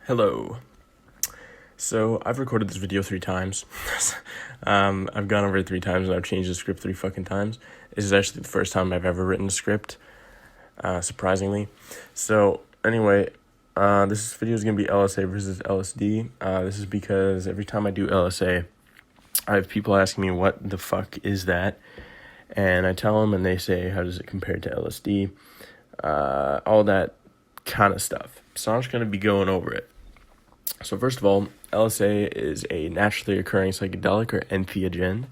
Hello. So I've recorded this video 3 times. I've gone over it 3 times and I've changed the script 3 times. This is actually the first time I've ever written a script, surprisingly. So anyway, this video is gonna be LSA versus LSD. This is because every time I do LSA, I have people asking me what the fuck is that, and I tell them, and they say, how does it compare to LSD? All that kind of stuff. So I'm just gonna be going over it. So first of all, LSA is a naturally occurring psychedelic or entheogen.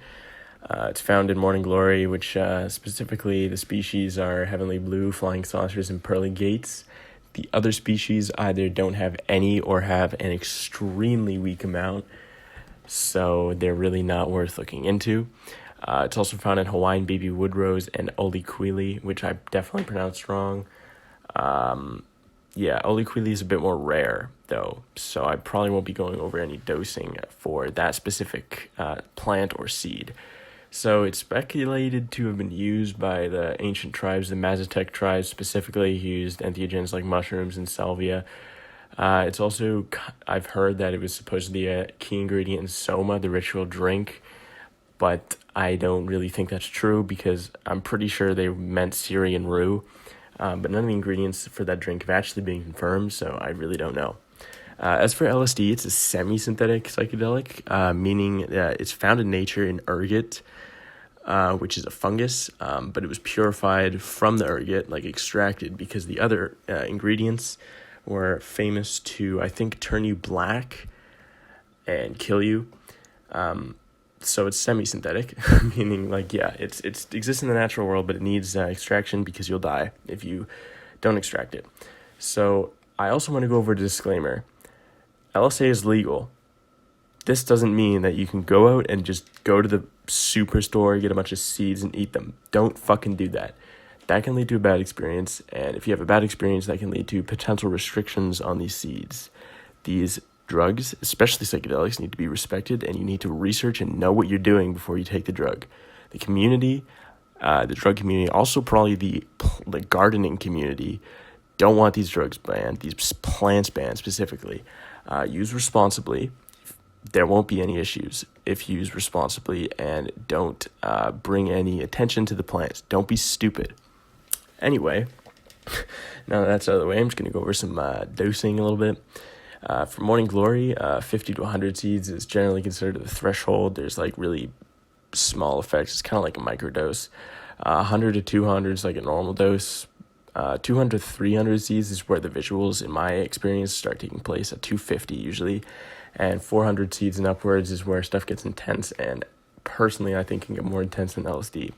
It's found in morning glory, which specifically the species are heavenly blue, flying saucers, and pearly gates. The other species either don't have any or have an extremely weak amount, so they're really not worth looking into. It's also found in Hawaiian baby woodrose and oliquili, which I definitely pronounced wrong. Oliquili is a bit more rare, though, so I probably won't be going over any dosing for that specific plant or seed. So it's speculated to have been used by the ancient tribes, the Mazatec tribes specifically, who used entheogens like mushrooms and salvia. It's also, I've heard that it was supposedly a key ingredient in soma, the ritual drink, but I don't really think that's true because I'm pretty sure they meant Syrian rue. But none of the ingredients for that drink have actually been confirmed, so I really don't know. As for LSD, it's a semi-synthetic psychedelic, meaning that it's found in nature in ergot, which is a fungus, but it was purified from the ergot, like extracted, because the other ingredients were famous to, I think, turn you black and kill you. So it's semi-synthetic, meaning it exists in the natural world, but it needs extraction because you'll die if you don't extract it. So I also want to go over a disclaimer. LSA is legal. This doesn't mean that you can go out and just go to the superstore, get a bunch of seeds and eat them. Don't fucking do that. That can lead to a bad experience, and if you have a bad experience, that can lead to potential restrictions on these seeds. These drugs, especially psychedelics, need to be respected, and you need to research and know what you're doing before you take the drug. The community, the drug community, also probably the gardening community, don't want these drugs banned, these plants banned specifically. Use responsibly. There won't be any issues if used responsibly, and don't bring any attention to the plants. Don't be stupid. Anyway, now that that's out of the way, I'm just going to go over some dosing a little bit. For morning glory, 50 to 100 seeds is generally considered the threshold. There's really small effects. It's kind of like a microdose. 100 to 200 is like a normal dose. 200 to 300 seeds is where the visuals, in my experience, start taking place at 250 usually. And 400 seeds and upwards is where stuff gets intense, and personally I think can get more intense than LSD.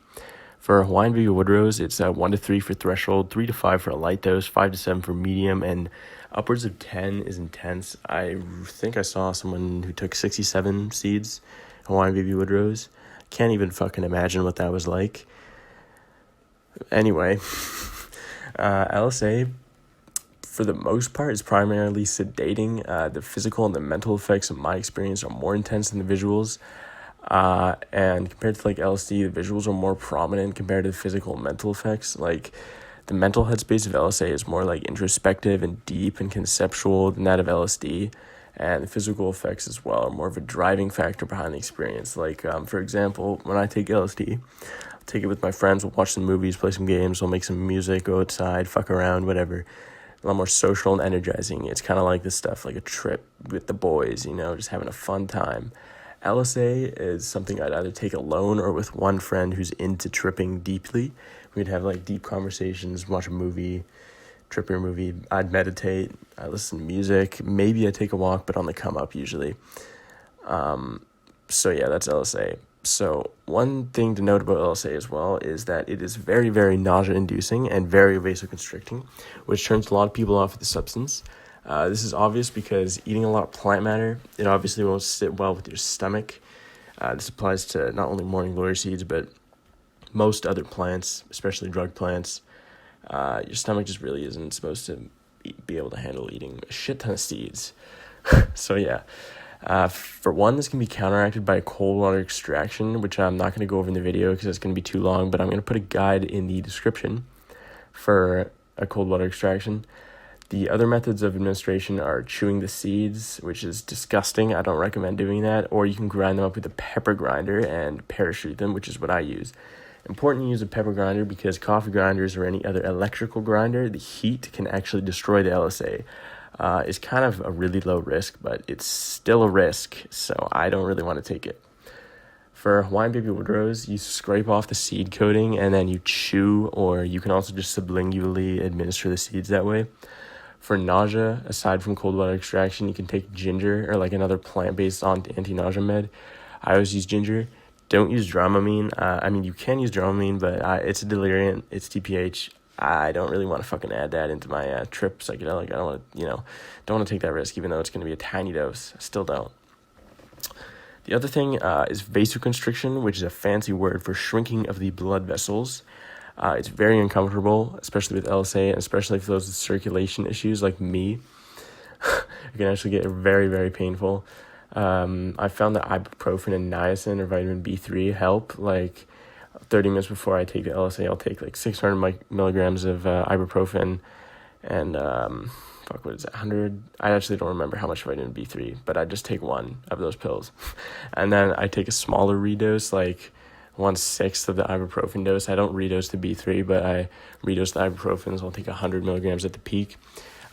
For Hawaiian baby woodrose, it's 1 to 3 for threshold, 3 to 5 for a light dose, 5 to 7 for medium, and upwards of 10 is intense. I think I saw someone who took 67 seeds, Hawaiian baby woodrose. Can't even fucking imagine what that was like. Anyway, LSA, for the most part, is primarily sedating. The physical and the mental effects, in my experience, are more intense than the visuals. And compared to LSD, the visuals are more prominent compared to the physical and mental effects. The mental headspace of LSA is more introspective and deep and conceptual than that of LSD, and the physical effects as well are more of a driving factor behind the experience. For example, when I take LSD, I'll take it with my friends, we'll watch some movies, play some games, we'll make some music, go outside, fuck around, whatever. A lot more social and energizing. It's kind of like this stuff, like a trip with the boys, just having a fun time. LSA is something I'd either take alone or with one friend who's into tripping deeply. We'd have deep conversations, watch a movie, trippier movie. I'd meditate, I listen to music. Maybe I take a walk, but on the come up usually. So yeah, that's LSA. So one thing to note about LSA as well is that it is very, very nausea-inducing and very vasoconstricting, which turns a lot of people off of the substance. This is obvious because eating a lot of plant matter, it obviously won't sit well with your stomach. This applies to not only morning glory seeds, but most other plants, especially drug plants. Your stomach just really isn't supposed to be able to handle eating a shit ton of seeds. So yeah, for one, this can be counteracted by cold water extraction, which I'm not going to go over in the video because it's going to be too long, but I'm going to put a guide in the description for a cold water extraction. The other methods of administration are chewing the seeds, which is disgusting. I don't recommend doing that. Or you can grind them up with a pepper grinder and parachute them, which is what I use. Important to use a pepper grinder because coffee grinders or any other electrical grinder, the heat can actually destroy the LSA. It's kind of a really low risk, but it's still a risk, so I don't really want to take it. For Hawaiian baby wood rose, you scrape off the seed coating and then you chew, or you can also just sublingually administer the seeds that way. For nausea, aside from cold water extraction, you can take ginger or like another plant-based anti-nausea med. I always use ginger. Don't use Dramamine. I mean, you can use Dramamine, but it's a deliriant. It's TPH. I don't really want to fucking add that into my trip psychedelic. I don't want to, don't want to take that risk, even though it's going to be a tiny dose. I still don't. The other thing is vasoconstriction, which is a fancy word for shrinking of the blood vessels. It's very uncomfortable, especially with LSA, and especially for those with circulation issues like me. It can actually get very, very painful. I found that ibuprofen and niacin or vitamin B3 help. Like 30 minutes before I take the LSA, I'll take like 600 milligrams of ibuprofen and what is it, 100? I actually don't remember how much vitamin B3, but I just take one of those pills. And then I take a smaller redose, like 1/6 of the ibuprofen dose. I don't redose the B3, but I redose the ibuprofen, so I'll take 100 milligrams at the peak.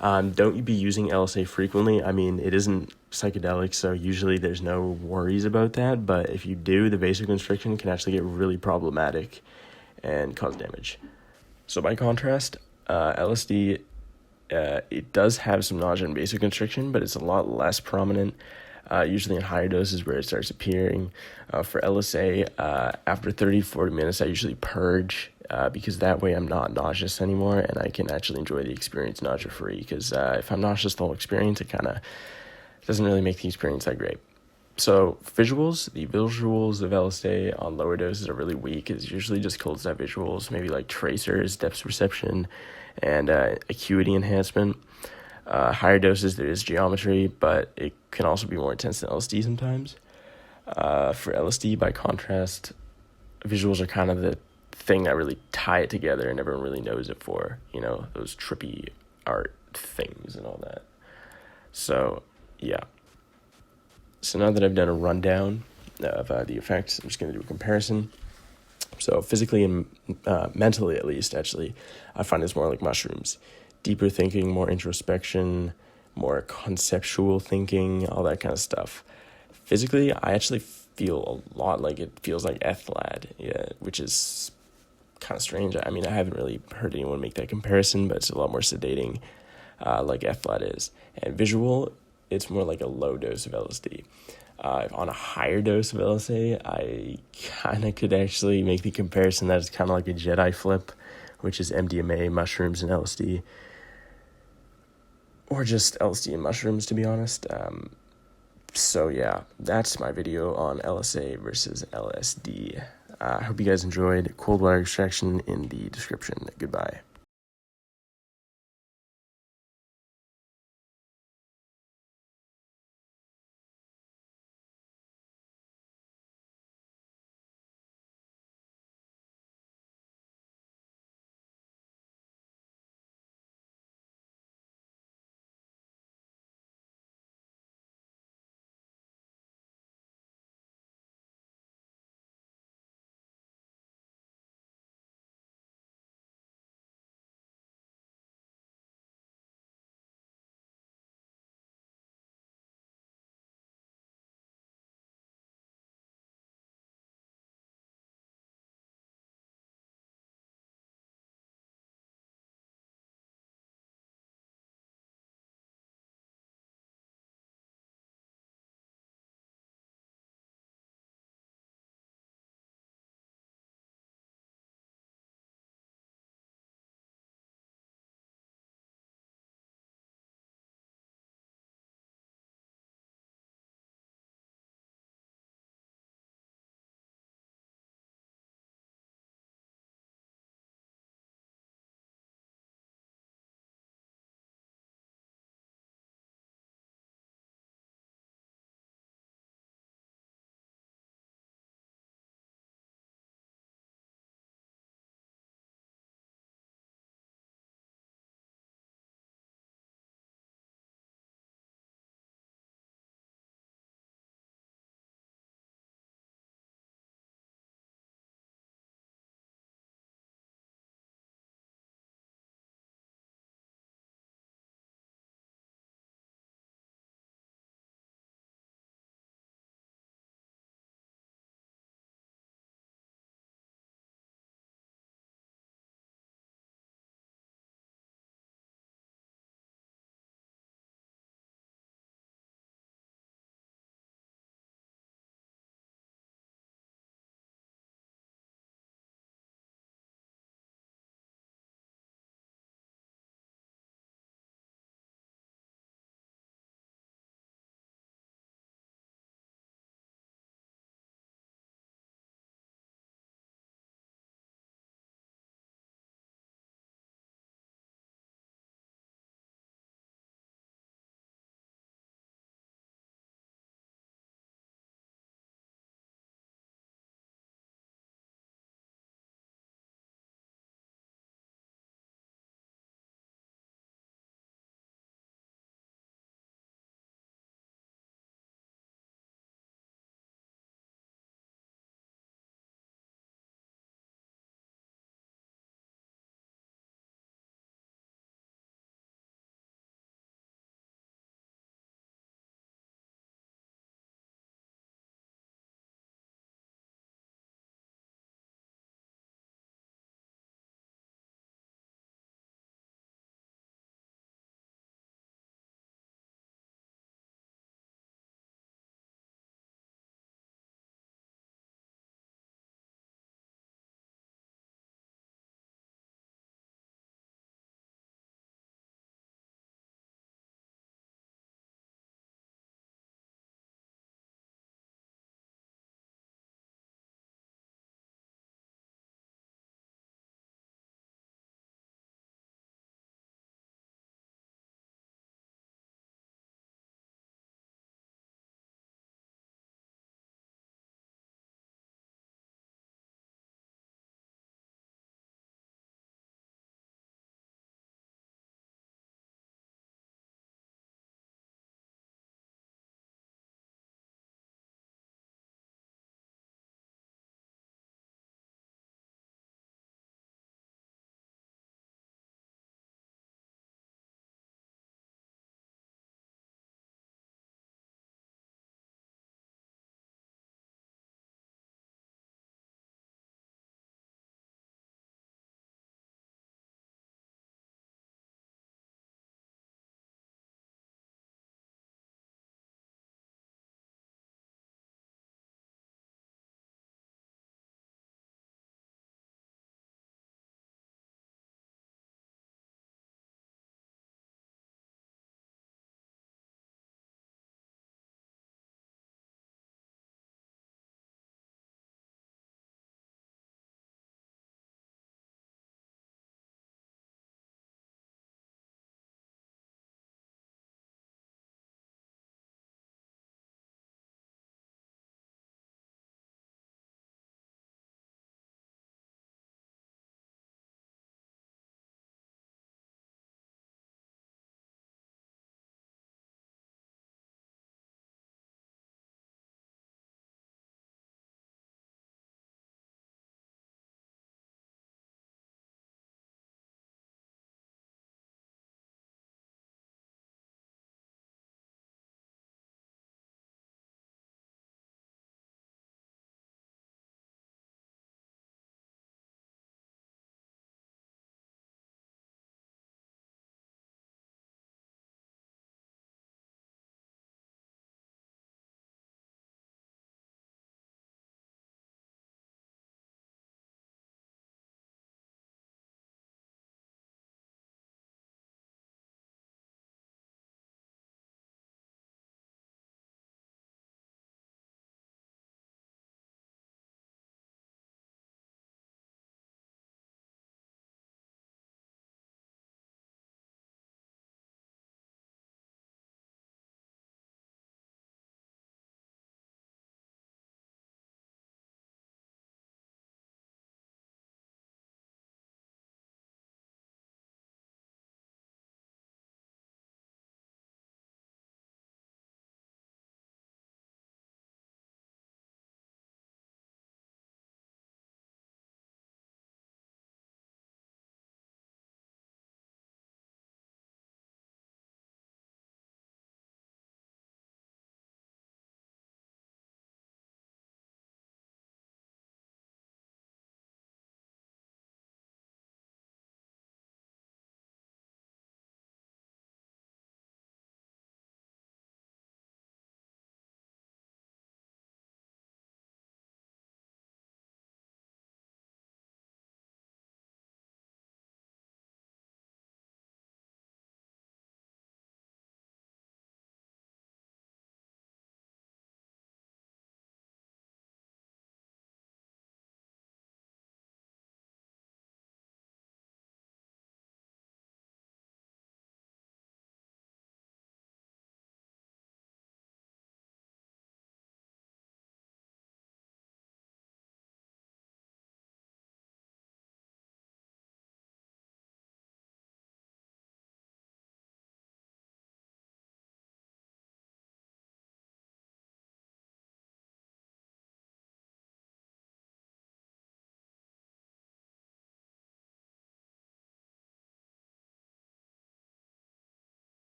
Don't be using LSA frequently. I mean, it isn't psychedelic, so usually there's no worries about that, but if you do, the vasoconstriction can actually get really problematic and cause damage. So by contrast, LSD, it does have some nausea and vasoconstriction, but it's a lot less prominent, usually in higher doses where it starts appearing. For LSA, after 30-40 minutes, I usually purge, because that way I'm not nauseous anymore, and I can actually enjoy the experience nausea-free, because if I'm nauseous the whole experience, it kind of doesn't really make the experience that great. So the visuals of LSD on lower doses are really weak. It's usually just cold snap visuals, maybe like tracers, depth perception, and acuity enhancement. Higher doses, there is geometry, but it can also be more intense than LSD sometimes. For LSD, by contrast, visuals are kind of the thing that really tie it together and everyone really knows it for, those trippy art things and all that. So, yeah. So now that I've done a rundown of the effects, I'm just going to do a comparison. So physically and mentally, at least, actually, I find it's more like mushrooms. Deeper thinking, more introspection, more conceptual thinking, all that kind of stuff. Physically, I actually feel a lot like it feels like Ethlad, which is kind of strange. I mean, I haven't really heard anyone make that comparison, but it's a lot more sedating, like Ethlad is. And visual, it's more like a low dose of LSD. On a higher dose of LSA, I kind of could actually make the comparison that it's kind of like a Jedi flip, which is MDMA, mushrooms, and LSD. Or just LSD and mushrooms, to be honest. So yeah, that's my video on LSA versus LSD. I hope you guys enjoyed. Cold water extraction in the description. Goodbye.